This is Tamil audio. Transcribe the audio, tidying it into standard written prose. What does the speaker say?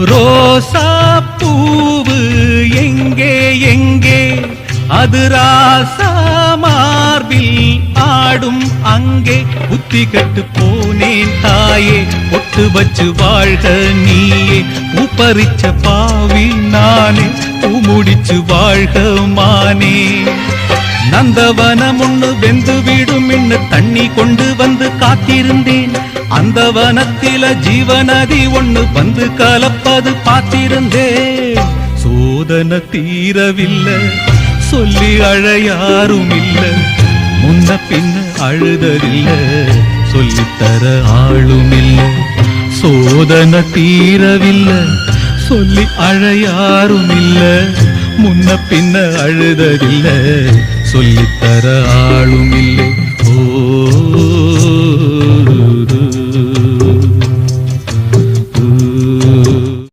ரோசா பூவு எங்கே எங்கே அது ராசா மார்பில் ஆடும் அங்கே புத்தி கட்டு போனேன் தாயே பொட்டு வச்சு வாழ்க நீயே பூப்பறிச்ச பாவி நானே பூமுடிச்சு வாழ்க மானே நந்தவனம் ஒண்ணு வெந்து விடும் என்று தண்ணி கொண்டு வந்து காத்திருந்தேன் அந்த வனத்தில ஜீவநதி ஒண்ணு வந்து கலப்பது பார்த்திருந்தேன் சோதனை தீரவில்லை சொல்லி அழ யாரும் இல்ல முன்ன பின்ன அழுததில்ல சொல்லித்தர ஆளும் இல்ல சோதனை தீரவில்லை சொல்லி அழ யாரும் இல்ல முன்ன பின்ன அழுததில்ல சொல்லித்தர ஆளும் இல்லை ஓ